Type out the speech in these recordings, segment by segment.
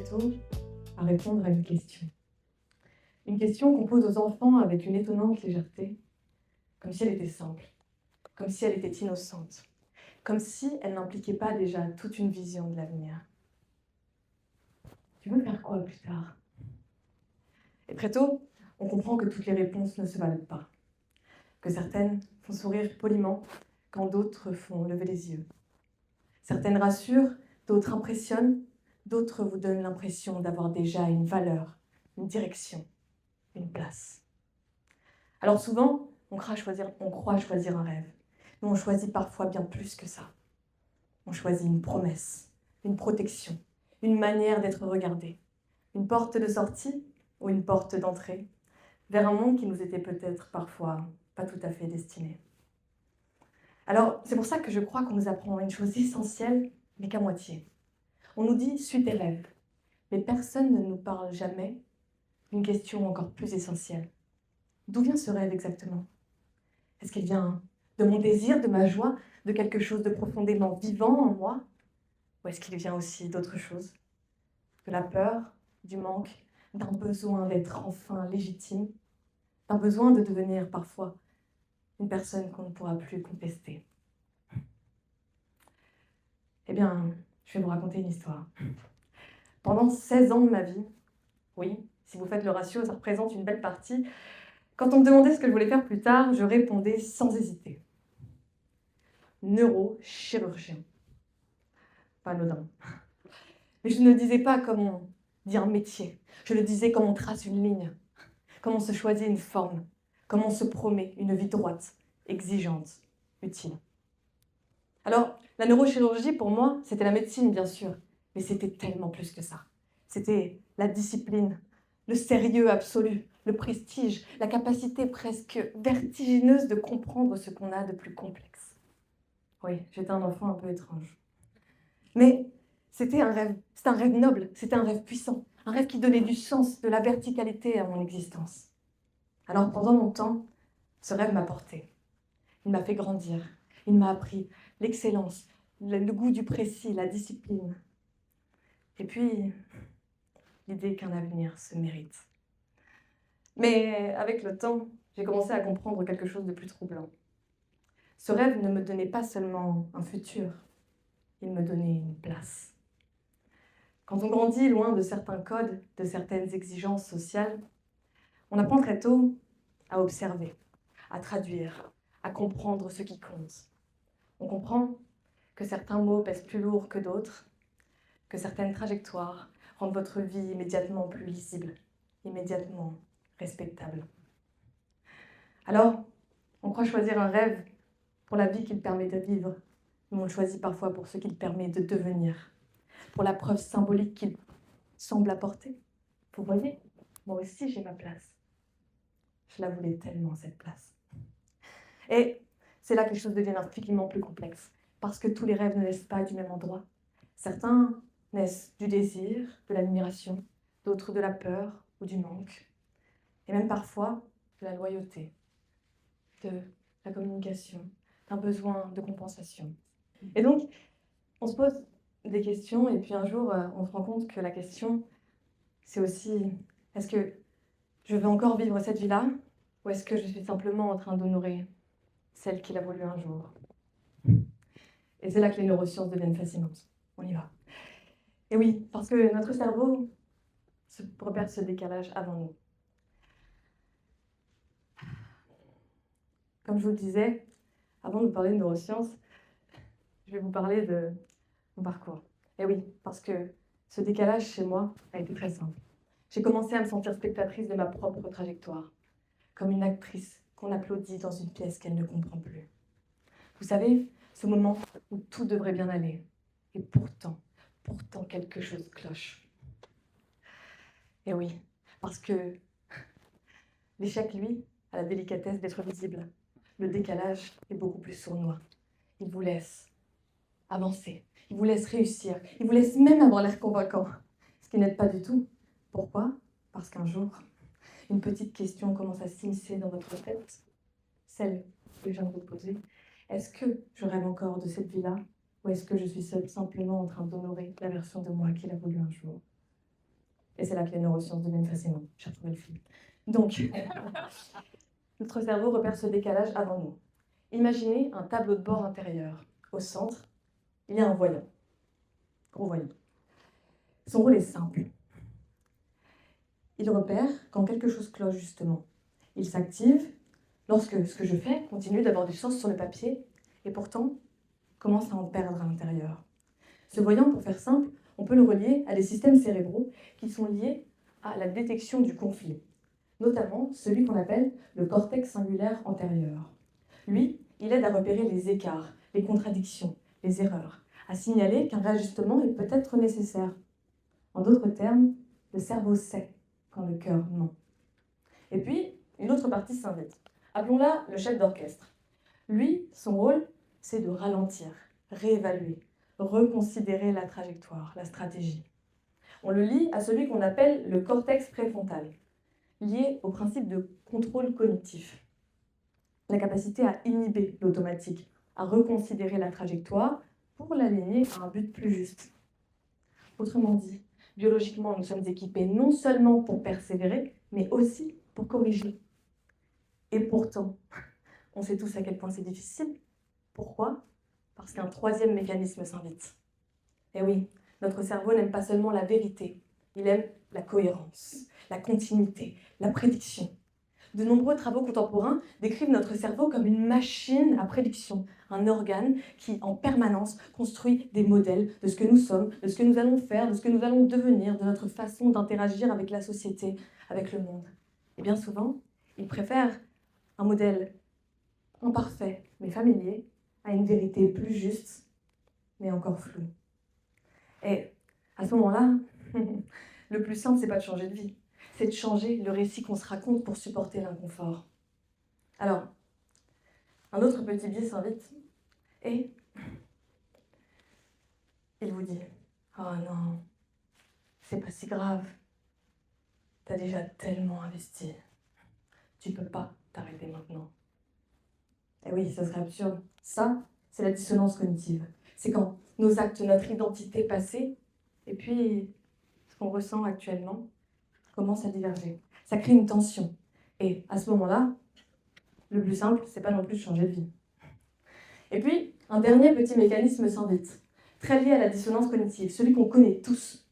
tôt à répondre à une question. Une question qu'on pose aux enfants avec une étonnante légèreté, comme si elle était simple, comme si elle était innocente, comme si elle n'impliquait pas déjà toute une vision de l'avenir. Tu veux faire quoi plus tard? Et très tôt, on comprend que toutes les réponses ne se valent pas, que certaines font sourire poliment quand d'autres font lever les yeux. Certaines rassurent, d'autres impressionnent, d'autres vous donnent l'impression d'avoir déjà une valeur, une direction, une place. Alors souvent, on croit choisir un rêve, mais on choisit parfois bien plus que ça. On choisit une promesse, une protection, une manière d'être regardé, une porte de sortie ou une porte d'entrée vers un monde qui nous était peut-être parfois pas tout à fait destiné. Alors, c'est pour ça que je crois qu'on nous apprend une chose essentielle, mais qu'à moitié. On nous dit « suis tes rêves », mais personne ne nous parle jamais d'une question encore plus essentielle. D'où vient ce rêve exactement? Est-ce qu'il vient de mon désir, de ma joie, de quelque chose de profondément vivant en moi? Ou est-ce qu'il vient aussi d'autre chose? De la peur, du manque, d'un besoin d'être enfin légitime, d'un besoin de devenir parfois une personne qu'on ne pourra plus contester. Eh bien, je vais vous raconter une histoire. Pendant 16 ans de ma vie, oui, si vous faites le ratio, ça représente une belle partie, quand on me demandait ce que je voulais faire plus tard, je répondais sans hésiter. Neurochirurgien. Pas anodin. Mais je ne le disais pas comme on dit un métier. Je le disais comme on trace une ligne, comme on se choisit une forme, comme on se promet une vie droite, exigeante, utile. Alors, la neurochirurgie, pour moi, c'était la médecine, bien sûr, mais c'était tellement plus que ça. C'était la discipline, le sérieux absolu, le prestige, la capacité presque vertigineuse de comprendre ce qu'on a de plus complexe. Oui, j'étais un enfant un peu étrange. Mais c'était un rêve noble, c'était un rêve puissant, un rêve qui donnait du sens, de la verticalité à mon existence. Alors pendant longtemps, ce rêve m'a porté. Il m'a fait grandir, il m'a appris l'excellence, le goût du précis, la discipline. Et puis, l'idée qu'un avenir se mérite. Mais avec le temps, j'ai commencé à comprendre quelque chose de plus troublant. Ce rêve ne me donnait pas seulement un futur, il me donnait une place. Quand on grandit loin de certains codes, de certaines exigences sociales, on apprend très tôt à observer, à traduire, à comprendre ce qui compte. On comprend que certains mots pèsent plus lourd que d'autres, que certaines trajectoires rendent votre vie immédiatement plus lisible, immédiatement respectable. Alors, on croit choisir un rêve pour la vie qu'il permet de vivre, mais on le choisit parfois pour ce qu'il permet de devenir, pour la preuve symbolique qu'il semble apporter. Vous voyez, moi aussi j'ai ma place. Je la voulais tellement, cette place. Et c'est là que les choses deviennent infiniment plus complexes, parce que tous les rêves ne naissent pas du même endroit. Certains naissent du désir, de l'admiration, d'autres de la peur ou du manque, et même parfois de la loyauté, de la communication, d'un besoin de compensation. Et donc, on se pose des questions, et puis un jour, on se rend compte que la question, c'est aussi, est-ce que je veux encore vivre cette vie-là, ou est-ce que je suis simplement en train d'honorer celle qu'il a voulu un jour? Et c'est là que les neurosciences deviennent fascinantes. On y va. Et oui, parce que notre cerveau repère ce décalage avant nous. Comme je vous le disais, avant de vous parler de neurosciences, je vais vous parler de mon parcours. Et oui, parce que ce décalage chez moi a été très simple. J'ai commencé à me sentir spectatrice de ma propre trajectoire, comme une actrice qu'on applaudit dans une pièce qu'elle ne comprend plus. Vous savez, ce moment où tout devrait bien aller, et pourtant quelque chose cloche. Et oui, parce que l'échec, lui, a la délicatesse d'être visible. Le décalage est beaucoup plus sournois. Il vous laisse avancer, il vous laisse réussir, il vous laisse même avoir l'air convaincant. Ce qui n'aide pas du tout. Pourquoi? Parce qu'un jour, une petite question commence à s'immiscer dans votre tête. Celle que je viens de vous poser. Est-ce que je rêve encore de cette vie-là? Ou est-ce que je suis seule simplement en train d'honorer la version de moi qu'il a voulu un jour? Et c'est là que les neurosciences deviennent fascinantes. J'ai retrouvé le film. Donc, notre cerveau repère ce décalage avant nous. Imaginez un tableau de bord intérieur. Au centre, il y a un voyant. Gros voyant. Son rôle est simple. Il repère quand quelque chose cloche, justement. Il s'active lorsque ce que je fais continue d'avoir du sens sur le papier et pourtant commence à en perdre à l'intérieur. Ce voyant, pour faire simple, on peut le relier à des systèmes cérébraux qui sont liés à la détection du conflit, notamment celui qu'on appelle le cortex singulaire antérieur. Lui, il aide à repérer les écarts, les contradictions, les erreurs, à signaler qu'un réajustement est peut-être nécessaire. En d'autres termes, le cerveau sait quand le cœur ment. Et puis, une autre partie s'invite. Appelons-la le chef d'orchestre. Lui, son rôle, c'est de ralentir, réévaluer, reconsidérer la trajectoire, la stratégie. On le lie à celui qu'on appelle le cortex préfrontal, lié au principe de contrôle cognitif. La capacité à inhiber l'automatique, à reconsidérer la trajectoire pour l'aligner à un but plus juste. Autrement dit, biologiquement, nous sommes équipés non seulement pour persévérer, mais aussi pour corriger. Et pourtant, on sait tous à quel point c'est difficile. Pourquoi ? Parce qu'un troisième mécanisme s'invite. Et oui, notre cerveau n'aime pas seulement la vérité, il aime la cohérence, la continuité, la prédiction. De nombreux travaux contemporains décrivent notre cerveau comme une machine à prédiction, un organe qui, en permanence, construit des modèles de ce que nous sommes, de ce que nous allons faire, de ce que nous allons devenir, de notre façon d'interagir avec la société, avec le monde. Et bien souvent, il préfère un modèle imparfait mais familier à une vérité plus juste mais encore floue. Et à ce moment-là, le plus simple, c'est pas de changer de vie, c'est de changer le récit qu'on se raconte pour supporter l'inconfort. Alors, un autre petit biais s'invite et il vous dit « Oh non, c'est pas si grave, t'as déjà tellement investi, tu peux pas t'arrêter maintenant. » Et oui, ça serait absurde. Ça, c'est la dissonance cognitive. C'est quand nos actes, notre identité passée, et puis ce qu'on ressent actuellement, commence à diverger. Ça crée une tension. Et à ce moment-là, le plus simple, c'est pas non plus de changer de vie. Et puis, un dernier petit mécanisme s'invite, très lié à la dissonance cognitive, celui qu'on connaît tous,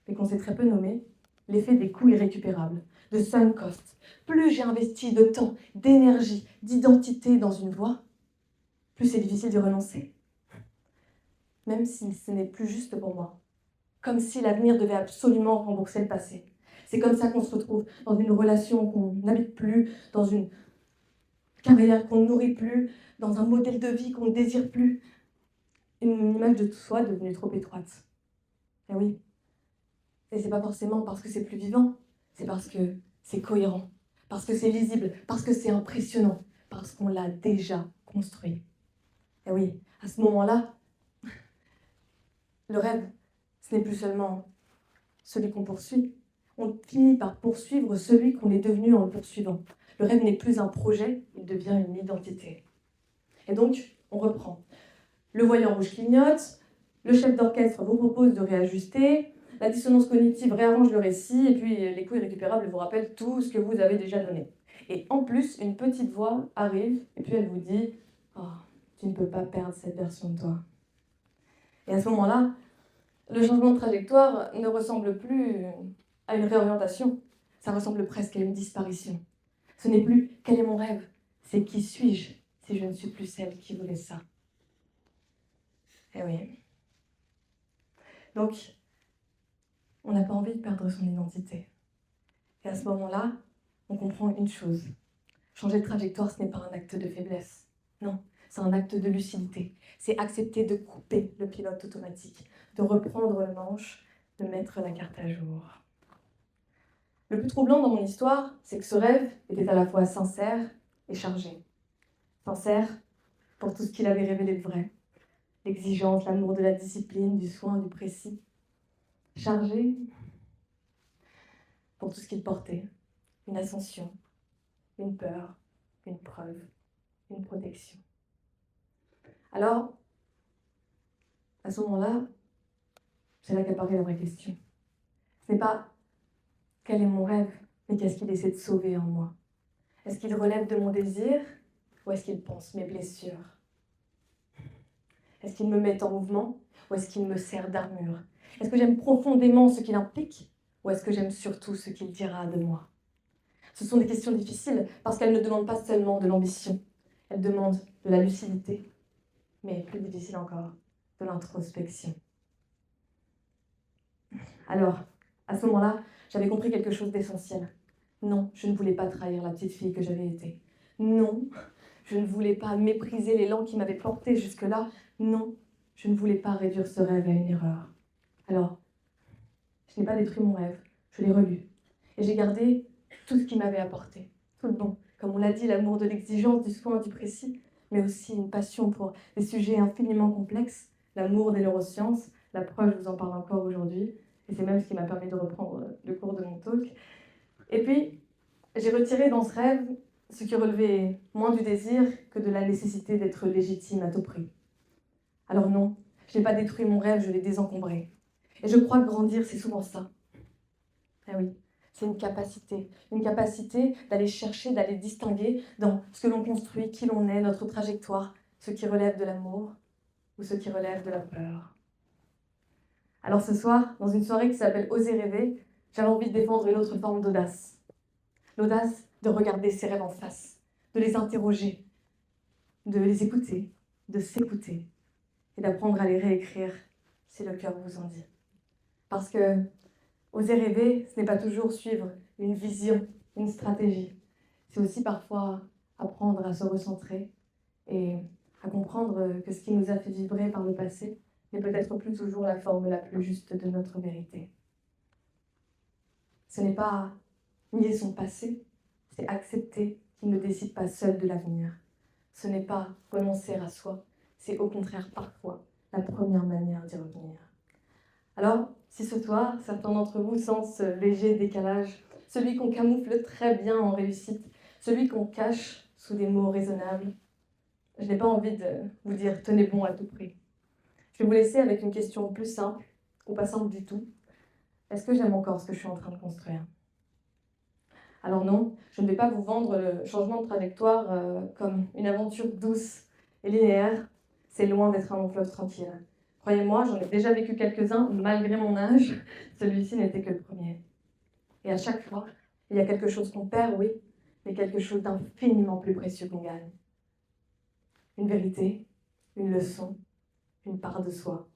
mais qu'on sait très peu nommer, l'effet des coûts irrécupérables, de sunk cost. Plus j'ai investi de temps, d'énergie, d'identité dans une voie, plus c'est difficile d'y renoncer. Même si ce n'est plus juste pour moi. Comme si l'avenir devait absolument rembourser le passé. C'est comme ça qu'on se retrouve dans une relation qu'on n'habite plus, dans une carrière qu'on ne nourrit plus, dans un modèle de vie qu'on ne désire plus. Une image de soi devenue trop étroite. Et oui. Et c'est pas forcément parce que c'est plus vivant, c'est parce que c'est cohérent, parce que c'est lisible, parce que c'est impressionnant, parce qu'on l'a déjà construit. Et oui, à ce moment-là, le rêve, ce n'est plus seulement celui qu'on poursuit. On finit par poursuivre celui qu'on est devenu en le poursuivant. Le rêve n'est plus un projet, il devient une identité. Et donc, on reprend. Le voyant rouge clignote, le chef d'orchestre vous propose de réajuster, la dissonance cognitive réarrange le récit, et puis les coups irrécupérables vous rappellent tout ce que vous avez déjà donné. Et en plus, une petite voix arrive, et puis elle vous dit « Oh, tu ne peux pas perdre cette version de toi. » Et à ce moment-là, le changement de trajectoire ne ressemble plus à une réorientation, ça ressemble presque à une disparition. Ce n'est plus « quel est mon rêve ?» c'est « qui suis-je si je ne suis plus celle qui voulait ça ?» Eh oui. Donc, on n'a pas envie de perdre son identité. Et à ce moment-là, on comprend une chose. Changer de trajectoire, ce n'est pas un acte de faiblesse. Non, c'est un acte de lucidité. C'est accepter de couper le pilote automatique, de reprendre le manche, de mettre la carte à jour. Le plus troublant dans mon histoire, c'est que ce rêve était à la fois sincère et chargé. Sincère pour tout ce qu'il avait révélé de vrai. L'exigence, l'amour de la discipline, du soin, du précis. Chargé pour tout ce qu'il portait. Une ascension, une peur, une preuve, une protection. Alors, à ce moment-là, c'est là qu'apparaît la vraie question. Ce n'est pas Quel est mon rêve? Mais qu'est-ce qu'il essaie de sauver en moi? Est-ce qu'il relève de mon désir ou est-ce qu'il pense mes blessures? Est-ce qu'il me met en mouvement ou est-ce qu'il me sert d'armure? Est-ce que j'aime profondément ce qu'il implique ou est-ce que j'aime surtout ce qu'il dira de moi? Ce sont des questions difficiles parce qu'elles ne demandent pas seulement de l'ambition, elles demandent de la lucidité, mais plus difficile encore, de l'introspection. Alors, à ce moment-là, j'avais compris quelque chose d'essentiel. Non, je ne voulais pas trahir la petite fille que j'avais été. Non, je ne voulais pas mépriser l'élan qui m'avait porté jusque-là. Non, je ne voulais pas réduire ce rêve à une erreur. Alors, je n'ai pas détruit mon rêve, je l'ai relu. Et j'ai gardé tout ce qu'il m'avait apporté, tout le bon. Comme on l'a dit, l'amour de l'exigence, du soin, du précis, mais aussi une passion pour des sujets infiniment complexes, l'amour des neurosciences. La preuve, je vous en parle encore aujourd'hui, et c'est même ce qui m'a permis de reprendre le cours de mon talk. Et puis, j'ai retiré dans ce rêve ce qui relevait moins du désir que de la nécessité d'être légitime à tout prix. Alors non, je n'ai pas détruit mon rêve, je l'ai désencombré. Et je crois que grandir, c'est souvent ça. Eh oui, c'est une capacité d'aller chercher, d'aller distinguer dans ce que l'on construit, qui l'on est, notre trajectoire, ce qui relève de l'amour ou ce qui relève de la peur. Alors ce soir, dans une soirée qui s'appelle Oser rêver, j'avais envie de défendre une autre forme d'audace. L'audace de regarder ses rêves en face, de les interroger, de les écouter, de s'écouter et d'apprendre à les réécrire si le cœur vous en dit. Parce que oser rêver, ce n'est pas toujours suivre une vision, une stratégie. C'est aussi parfois apprendre à se recentrer et à comprendre que ce qui nous a fait vibrer par le passé n'est peut-être plus toujours la forme la plus juste de notre vérité. Ce n'est pas nier son passé, c'est accepter qu'il ne décide pas seul de l'avenir. Ce n'est pas renoncer à soi, c'est au contraire parfois la première manière d'y revenir. Alors, si ce soir, certains d'entre vous sentent ce léger décalage, celui qu'on camoufle très bien en réussite, celui qu'on cache sous des mots raisonnables, je n'ai pas envie de vous dire « tenez bon à tout prix ». Je vais vous laisser avec une question plus simple, ou pas simple du tout. Est-ce que j'aime encore ce que je suis en train de construire ? Alors non, je ne vais pas vous vendre le changement de trajectoire comme une aventure douce et linéaire. C'est loin d'être un long fleuve tranquille. Croyez-moi, j'en ai déjà vécu quelques-uns, malgré mon âge. Celui-ci n'était que le premier. Et à chaque fois, il y a quelque chose qu'on perd, oui, mais quelque chose d'infiniment plus précieux qu'on gagne. Une vérité, une leçon, une part de soi.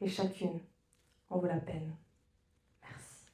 Et chacune en vaut la peine. Merci.